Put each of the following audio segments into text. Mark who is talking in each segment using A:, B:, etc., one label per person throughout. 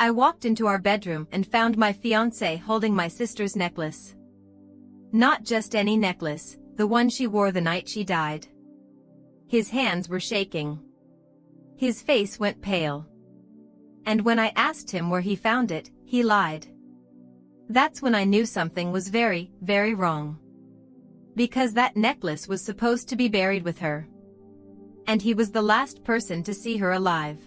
A: I walked into our bedroom and found my fiancé holding my sister's necklace. Not just any necklace, the one she wore the night she died. His hands were shaking. His face went pale. And when I asked him where he found it, he lied. That's when I knew something was very, very wrong. Because that necklace was supposed to be buried with her. And he was the last person to see her alive.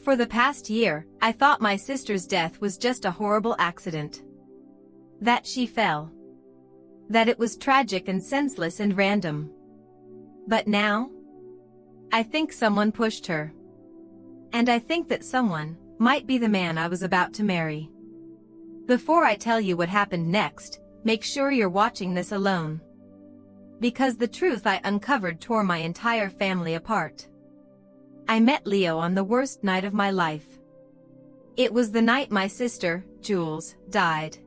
A: For the past year, I thought my sister's death was just a horrible accident. That she fell. That it was tragic and senseless and random. But now? I think someone pushed her. And I think that someone might be the man I was about to marry. Before I tell you what happened next, make sure you're watching this alone. Because the truth I uncovered tore my entire family apart. I met Leo on the worst night of my life. It was the night my sister, Jules, died.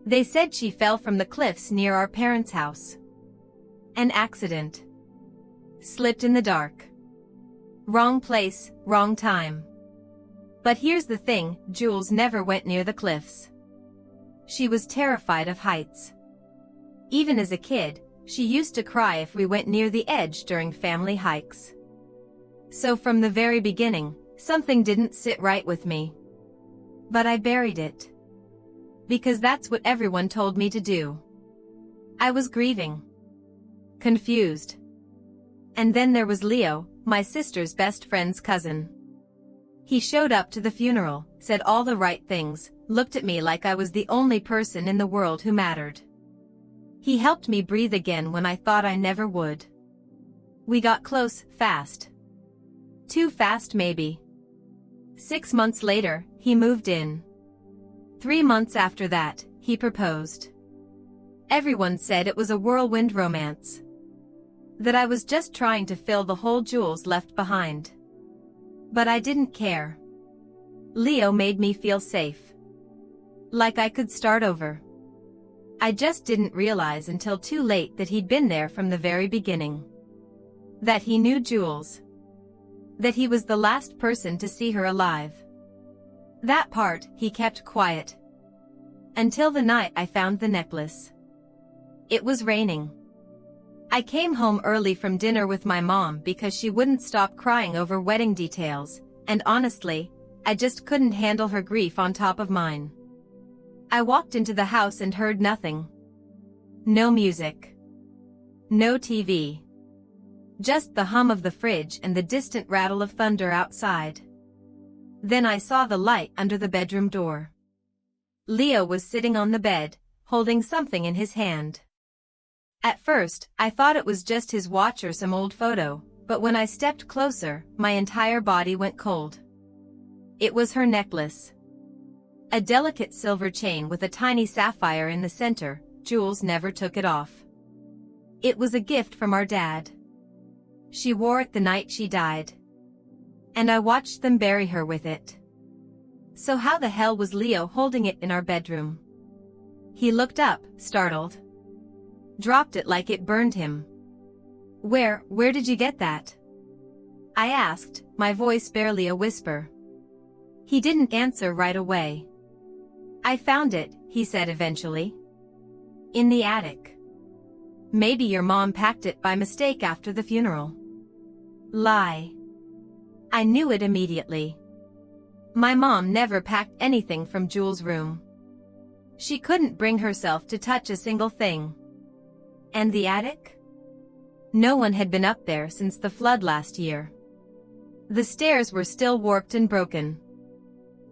A: They said she fell from the cliffs near our parents' house. An accident. Slipped in the dark. Wrong place, wrong time. But here's the thing, Jules never went near the cliffs. She was terrified of heights. Even as a kid, she used to cry if we went near the edge during family hikes. So from the very beginning, something didn't sit right with me. But I buried it. Because that's what everyone told me to do. I was grieving. Confused. And then there was Leo, my sister's best friend's cousin. He showed up to the funeral, said all the right things, looked at me like I was the only person in the world who mattered. He helped me breathe again when I thought I never would. We got close, fast. Too fast maybe. 6 months later, he moved in. 3 months after that, he proposed. Everyone said it was a whirlwind romance. That I was just trying to fill the hole Jules left behind. But I didn't care. Leo made me feel safe. Like I could start over. I just didn't realize until too late that he'd been there from the very beginning. That he knew Jules. That he was the last person to see her alive. That part, he kept quiet. Until the night I found the necklace. It was raining. I came home early from dinner with my mom because she wouldn't stop crying over wedding details, and honestly, I just couldn't handle her grief on top of mine. I walked into the house and heard nothing. No music. No TV. Just the hum of the fridge and the distant rattle of thunder outside. Then I saw the light under the bedroom door. Leo was sitting on the bed, holding something in his hand. At first, I thought it was just his watch or some old photo, but when I stepped closer, my entire body went cold. It was her necklace. A delicate silver chain with a tiny sapphire in the center. Jules never took it off. It was a gift from our dad. She wore it the night she died. And I watched them bury her with it. So how the hell was Leo holding it in our bedroom? He looked up, startled. Dropped it like it burned him. Where did you get that? I asked, my voice barely a whisper. He didn't answer right away. I found it, he said eventually. In the attic. Maybe your mom packed it by mistake after the funeral. Lie. I knew it immediately. My mom never packed anything from Jules' room. She couldn't bring herself to touch a single thing. And the attic? No one had been up there since the flood last year. The stairs were still warped and broken.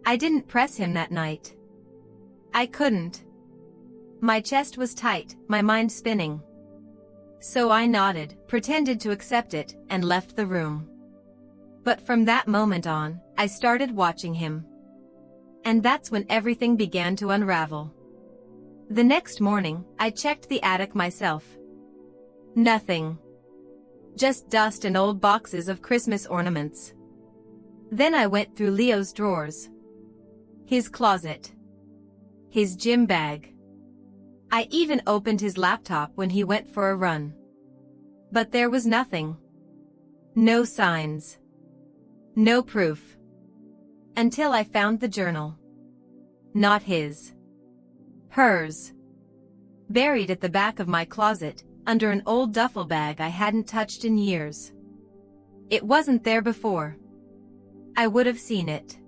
A: I didn't press him that night. I couldn't. My chest was tight, my mind spinning. So I nodded, pretended to accept it, and left the room. But from that moment on, I started watching him. And that's when everything began to unravel. The next morning, I checked the attic myself. Nothing. Just dust and old boxes of Christmas ornaments. Then I went through Leo's drawers. His closet. His gym bag. I even opened his laptop when he went for a run. But there was nothing. No signs. No proof. Until I found the journal. Not his. Hers. Buried at the back of my closet, under an old duffel bag I hadn't touched in years. It wasn't there before. I would have seen it.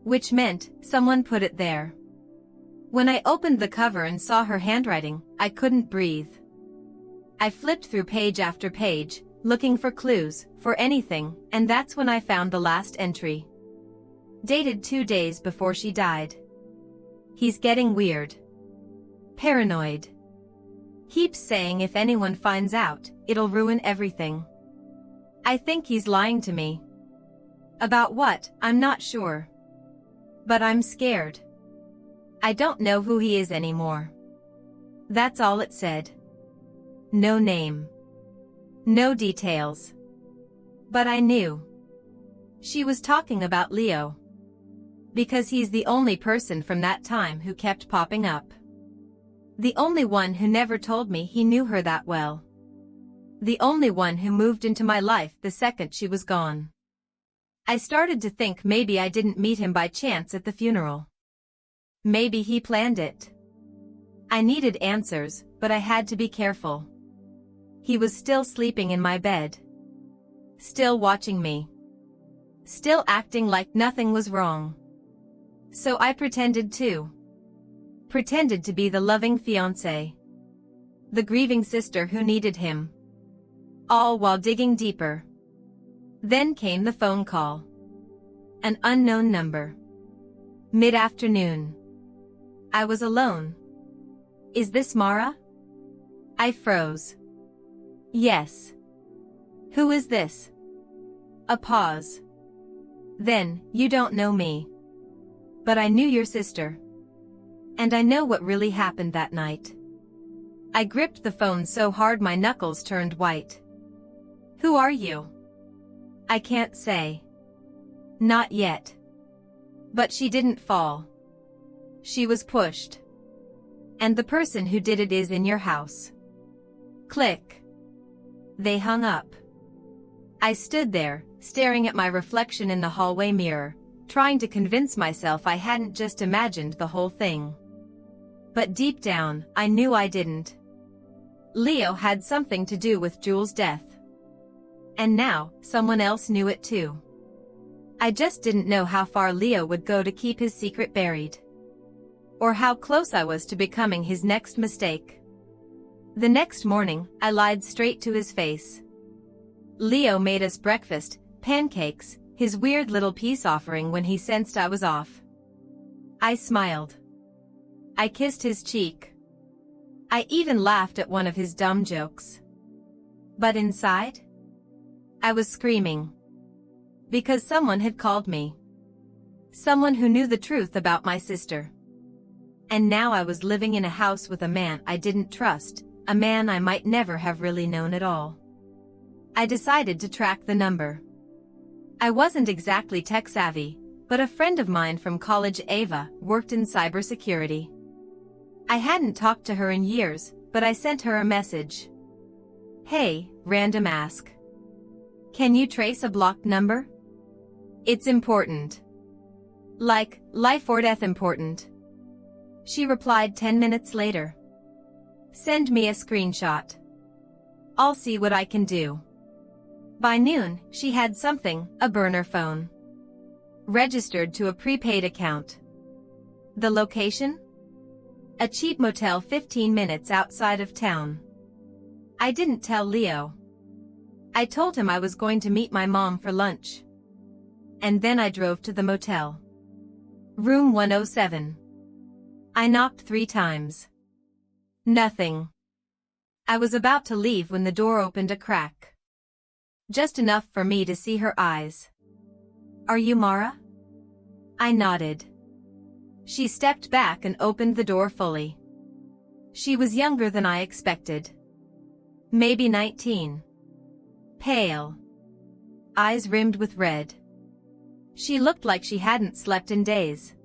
A: Which meant, someone put it there. When I opened the cover and saw her handwriting, I couldn't breathe. I flipped through page after page, looking for clues, for anything, and that's when I found the last entry. Dated 2 days before she died. He's getting weird. Paranoid. Keeps saying if anyone finds out, it'll ruin everything. I think he's lying to me. About what, I'm not sure. But I'm scared. I don't know who he is anymore. That's all it said. No name. No details. But I knew. She was talking about Leo. Because he's the only person from that time who kept popping up. The only one who never told me he knew her that well. The only one who moved into my life the second she was gone. I started to think maybe I didn't meet him by chance at the funeral. Maybe he planned it. I needed answers, but I had to be careful. He was still sleeping in my bed. Still watching me. Still acting like nothing was wrong. So I pretended to. Pretended to be the loving fiancé. The grieving sister who needed him. All while digging deeper. Then came the phone call. An unknown number. Mid-afternoon. I was alone. Is this Mara? I froze. Yes. Who is this? A pause. Then, you don't know me. But I knew your sister. And I know what really happened that night. I gripped the phone so hard my knuckles turned white. Who are you? I can't say. Not yet. But she didn't fall. She was pushed. And the person who did it is in your house. Click. They hung up. I stood there, staring at my reflection in the hallway mirror, trying to convince myself I hadn't just imagined the whole thing. But deep down, I knew I didn't. Leo had something to do with Jules' death. And now, someone else knew it too. I just didn't know how far Leo would go to keep his secret buried. Or how close I was to becoming his next mistake. The next morning, I lied straight to his face. Leo made us breakfast, pancakes, his weird little peace offering when he sensed I was off. I smiled. I kissed his cheek. I even laughed at one of his dumb jokes. But inside, I was screaming. Because someone had called me. Someone who knew the truth about my sister. And now I was living in a house with a man I didn't trust, a man I might never have really known at all. I decided to track the number. I wasn't exactly tech-savvy, but a friend of mine from college, Ava, worked in cybersecurity. I hadn't talked to her in years, but I sent her a message. Hey, random ask. Can you trace a blocked number? It's important. Like, life or death important. She replied 10 minutes later. Send me a screenshot. I'll see what I can do. By noon, she had something, a burner phone. Registered to a prepaid account. The location? A cheap motel 15 minutes outside of town. I didn't tell Leo. I told him I was going to meet my mom for lunch. And then I drove to the motel. Room 107. I knocked 3 times. Nothing. I was about to leave when the door opened a crack. Just enough for me to see her eyes. Are you Mara? I nodded. She stepped back and opened the door fully. She was younger than I expected. Maybe 19. Pale. Eyes rimmed with red. She looked like she hadn't slept in days.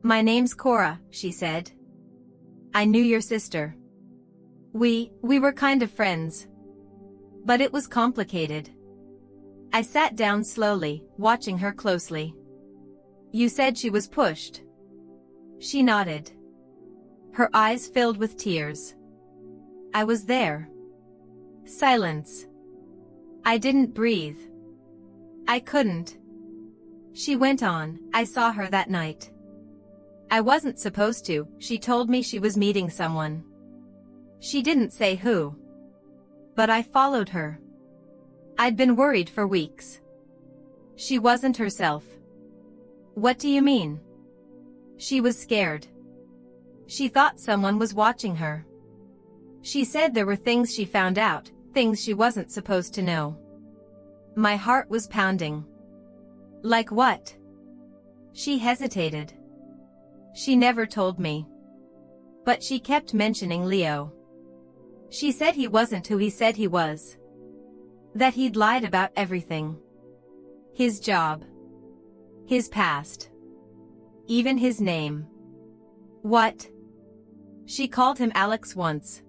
A: My name's Cora, she said. I knew your sister. We were kind of friends. But it was complicated. I sat down slowly, watching her closely. You said she was pushed. She nodded. Her eyes filled with tears. I was there. Silence. I didn't breathe. I couldn't. She went on, I saw her that night. I wasn't supposed to, she told me she was meeting someone. She didn't say who. But I followed her. I'd been worried for weeks. She wasn't herself. What do you mean? She was scared. She thought someone was watching her. She said there were things she found out, things she wasn't supposed to know. My heart was pounding. Like what? She hesitated. She never told me. But she kept mentioning Leo. She said he wasn't who he said he was. That he'd lied about everything. His job. His past. Even his name. What? She called him Alex once.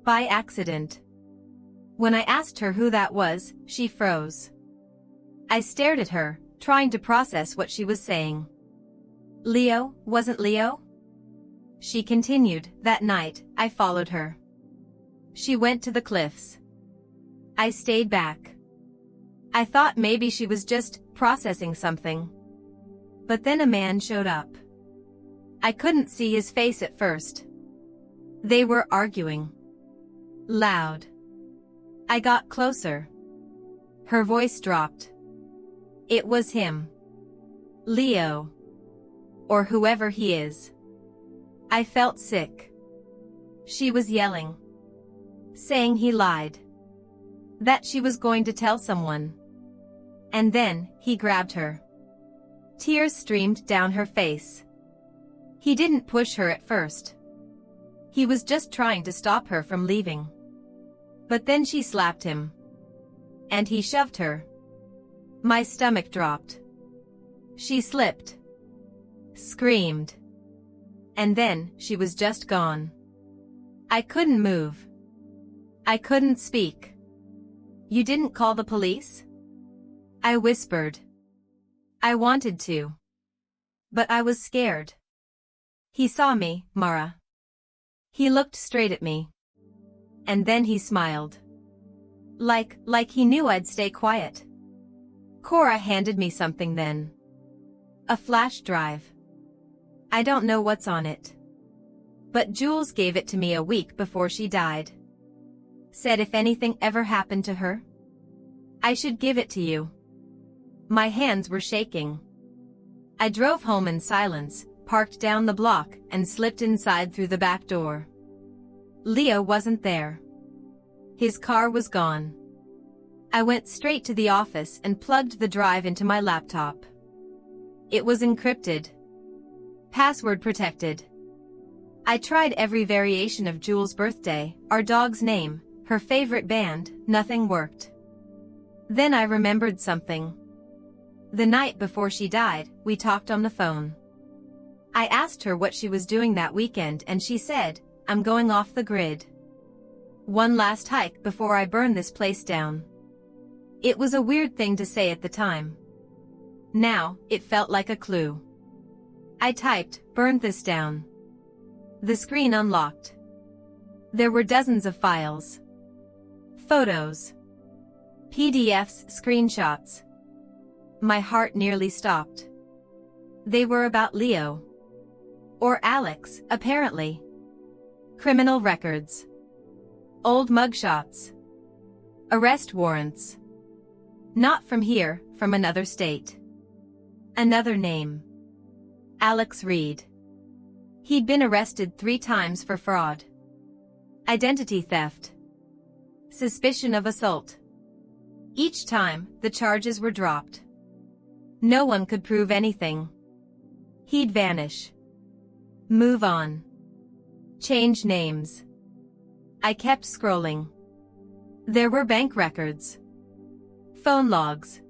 A: By accident. When I asked her who that was, she froze. I stared at her, trying to process what she was saying. Leo, wasn't Leo? She continued, that night, I followed her. She went to the cliffs. I stayed back. I thought maybe she was just processing something. But then a man showed up. I couldn't see his face at first. They were arguing. Loud. I got closer. Her voice dropped. It was him. Leo. Or whoever he is. I felt sick. She was yelling. Saying he lied. That she was going to tell someone. And then, he grabbed her. Tears streamed down her face. He didn't push her at first. He was just trying to stop her from leaving. But then she slapped him. And he shoved her. My stomach dropped. She slipped. Screamed. And then, she was just gone. I couldn't move. I couldn't speak. You didn't call the police? I whispered. I wanted to. But I was scared. He saw me, Mara. He looked straight at me. And then he smiled. Like he knew I'd stay quiet. Cora handed me something then. A flash drive. I don't know what's on it. But Jules gave it to me a week before she died. Said if anything ever happened to her, I should give it to you. My hands were shaking. I drove home in silence, parked down the block, and slipped inside through the back door. Leo wasn't there. His car was gone. I went straight to the office and plugged the drive into my laptop. It was encrypted. Password protected. I tried every variation of Jules' birthday, our dog's name, her favorite band, nothing worked. Then I remembered something. The night before she died, we talked on the phone. I asked her what she was doing that weekend and she said, I'm going off the grid. One last hike before I burn this place down. It was a weird thing to say at the time. Now, it felt like a clue. I typed, burned this down. The screen unlocked. There were dozens of files. Photos. PDFs, screenshots. My heart nearly stopped. They were about Leo. Or Alex, apparently. Criminal records. Old mugshots. Arrest warrants. Not from here, from another state. Another name. Alex Reed. He'd been arrested 3 times for fraud. Identity theft. Suspicion of assault. Each time, the charges were dropped. No one could prove anything. He'd vanish. Move on. Change names. I kept scrolling. There were bank records. Phone logs.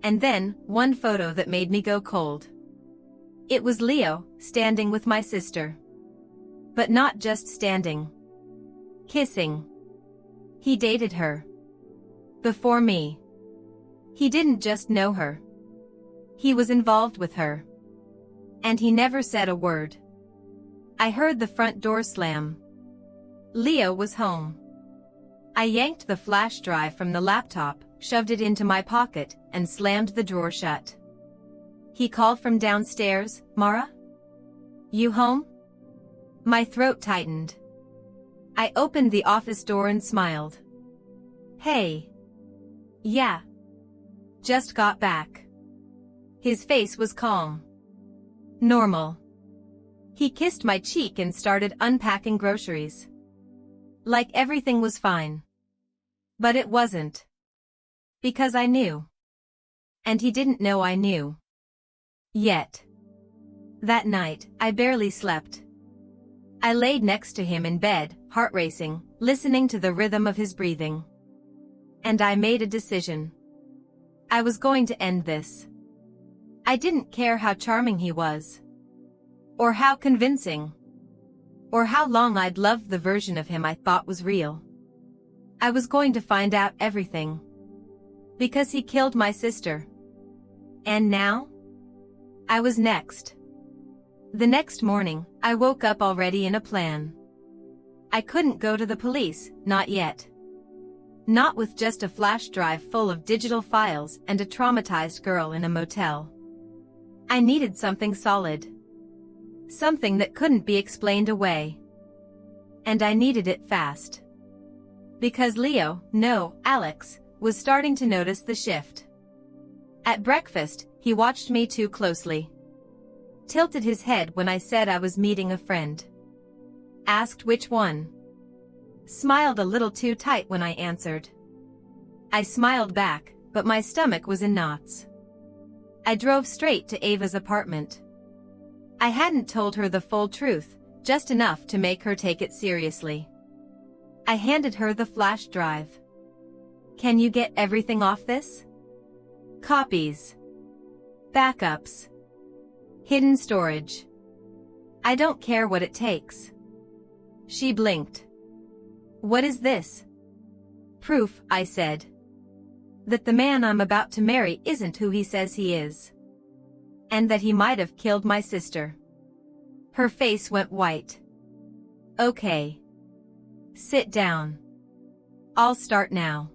A: And then, one photo that made me go cold. It was Leo, standing with my sister. But not just standing. Kissing. He dated her. Before me. He didn't just know her. He was involved with her. And he never said a word. I heard the front door slam. Leo was home. I yanked the flash drive from the laptop, shoved it into my pocket, and slammed the drawer shut. He called from downstairs, "Mara? You home?" My throat tightened. I opened the office door and smiled. "Hey." "Yeah. Just got back." His face was calm. Normal. He kissed my cheek and started unpacking groceries. Like everything was fine. But it wasn't. Because I knew. And he didn't know I knew. Yet. That night, I barely slept. I laid next to him in bed, heart racing, listening to the rhythm of his breathing. And I made a decision. I was going to end this. I didn't care how charming he was. Or how convincing. Or how long I'd loved the version of him I thought was real. I was going to find out everything. Because he killed my sister. And now? I was next. The next morning, I woke up already in a plan. I couldn't go to the police, not yet. Not with just a flash drive full of digital files and a traumatized girl in a motel. I needed something solid. Something that couldn't be explained away. And I needed it fast. Because Leo, no, Alex, was starting to notice the shift. At breakfast, he watched me too closely. Tilted his head when I said I was meeting a friend. Asked which one. Smiled a little too tight when I answered. I smiled back, but my stomach was in knots. I drove straight to Ava's apartment. I hadn't told her the full truth, just enough to make her take it seriously. I handed her the flash drive. "Can you get everything off this? Copies. Backups. Hidden storage. I don't care what it takes." She blinked. "What is this?" "Proof," I said. "That the man I'm about to marry isn't who he says he is. And that he might have killed my sister." Her face went white. "Okay. Sit down. I'll start now."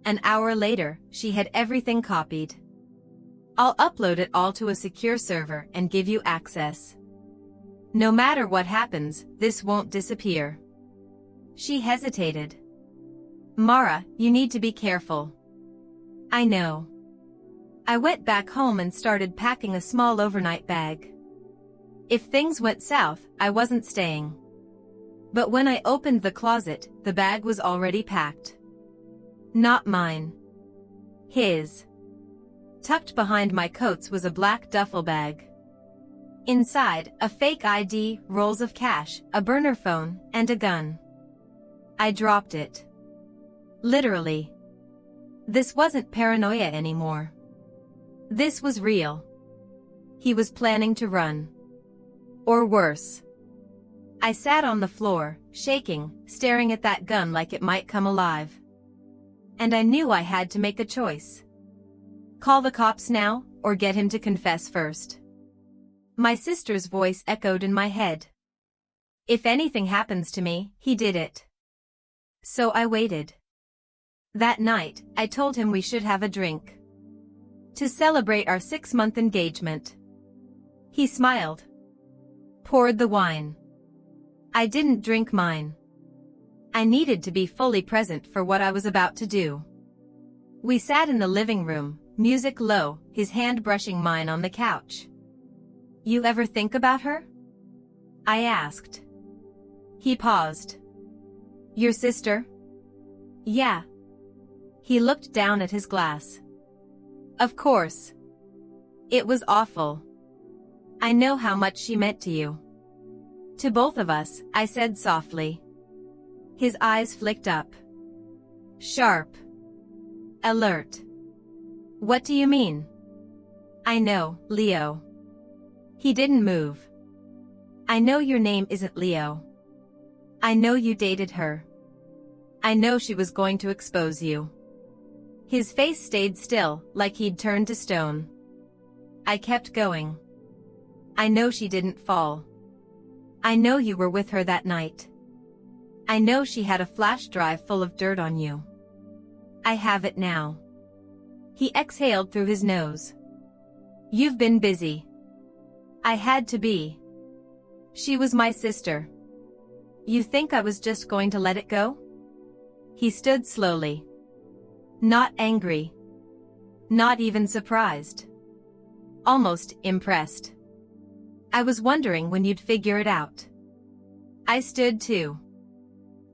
A: An hour later, she had everything copied. "I'll upload it all to a secure server and give you access. No matter what happens, this won't disappear." She hesitated. "Mara, you need to be careful." "I know." I went back home and started packing a small overnight bag. If things went south, I wasn't staying. But when I opened the closet, the bag was already packed. Not mine. His. Tucked behind my coats was a black duffel bag. Inside, a fake ID, rolls of cash, a burner phone, and a gun. I dropped it. Literally. This wasn't paranoia anymore. This was real. He was planning to run. Or worse. I sat on the floor, shaking, staring at that gun like it might come alive. And I knew I had to make a choice. Call the cops now, or get him to confess first. My sister's voice echoed in my head. If anything happens to me, he did it. So I waited. That night, I told him we should have a drink. To celebrate our 6-month engagement. He smiled. Poured the wine. I didn't drink mine. I needed to be fully present for what I was about to do. We sat in the living room, music low, his hand brushing mine on the couch. You ever think about her? I asked. He paused. Your sister? Yeah. He looked down at his glass. Of course. It was awful. I know how much she meant to you. To both of us, I said softly. His eyes flicked up. Sharp. Alert. What do you mean? I know, Leo. He didn't move. I know your name isn't Leo. I know you dated her. I know she was going to expose you. His face stayed still, like he'd turned to stone. I kept going. I know she didn't fall. I know you were with her that night. I know she had a flash drive full of dirt on you. I have it now. He exhaled through his nose. You've been busy. I had to be. She was my sister. You think I was just going to let it go? He stood slowly. Not angry. Not even surprised. Almost impressed. I was wondering when you'd figure it out. I stood too.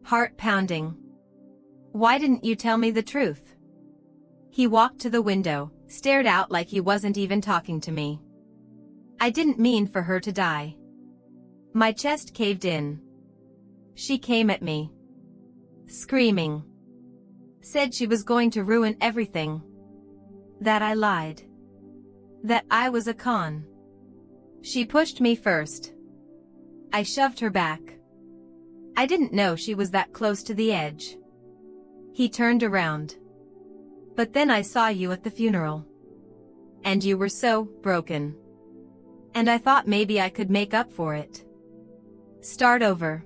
A: Heart pounding. Why didn't you tell me the truth? He walked to the window, stared out like he wasn't even talking to me. I didn't mean for her to die. My chest caved in. She came at me. Screaming. Said she was going to ruin everything. That I lied. That I was a con. She pushed me first. I shoved her back. I didn't know she was that close to the edge. He turned around. But then I saw you at the funeral. And you were so broken. And I thought maybe I could make up for it. Start over.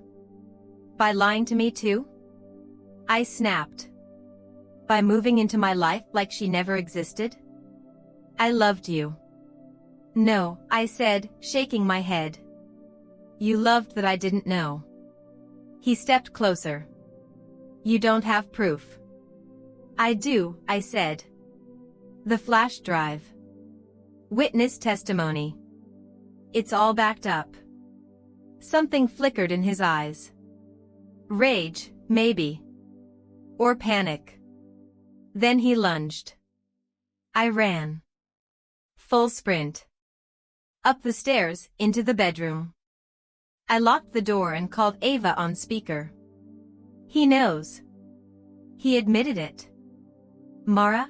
A: By lying to me too? I snapped. By moving into my life like she never existed? I loved you. No, I said, shaking my head. You loved that I didn't know. He stepped closer. You don't have proof. I do, I said. The flash drive. Witness testimony. It's all backed up. Something flickered in his eyes. Rage, maybe. Or panic. Then he lunged. I ran. Full sprint. Up the stairs, into the bedroom. I locked the door and called Ava on speaker. He knows. He admitted it. Mara?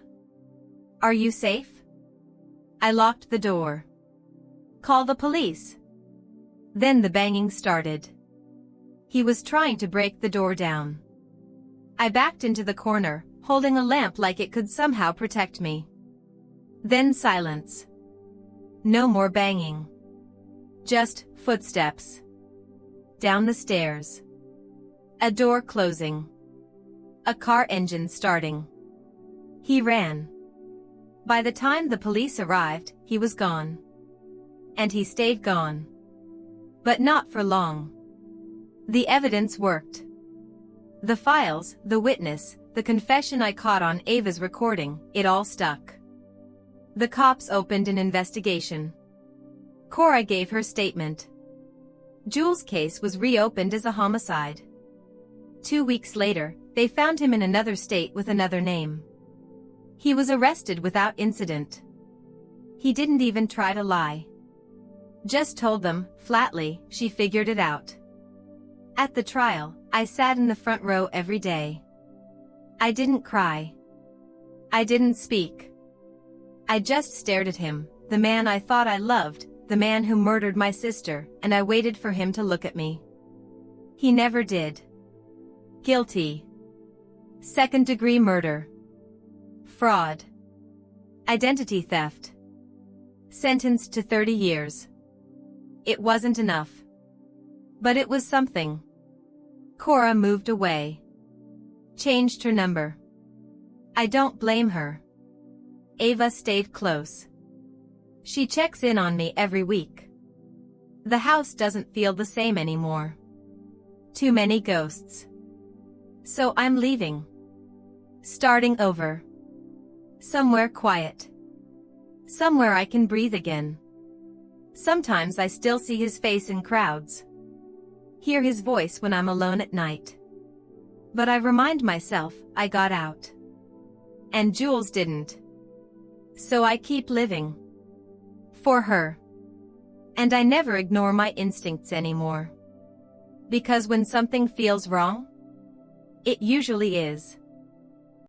A: Are you safe? I locked the door. Call the police. Then the banging started. He was trying to break the door down. I backed into the corner, holding a lamp like it could somehow protect me. Then silence. No more banging. Just footsteps. Down the stairs. A door closing. A car engine starting. He ran. By the time the police arrived, he was gone. And he stayed gone. But not for long. The evidence worked. The files, the witness, the confession I caught on Ava's recording, it all stuck. The cops opened an investigation. Cora gave her statement. Jules' case was reopened as a homicide. 2 weeks later, they found him in another state with another name. He was arrested without incident. He didn't even try to lie. Just told them, flatly, she figured it out. At the trial, I sat in the front row every day. I didn't cry. I didn't speak. I just stared at him, the man I thought I loved, the man who murdered my sister, and I waited for him to look at me. He never did. Guilty. Second-degree murder. Fraud. Identity theft. Sentenced to 30 years. It wasn't enough. But it was something. Cora moved away. Changed her number. I don't blame her. Ava stayed close. She checks in on me every week. The house doesn't feel the same anymore. Too many ghosts. So I'm leaving. Starting over. Somewhere quiet. Somewhere I can breathe again. Sometimes I still see his face in crowds. Hear his voice when I'm alone at night. But I remind myself, I got out. And Jules didn't. So I keep living. For her. And I never ignore my instincts anymore. Because when something feels wrong, it usually is.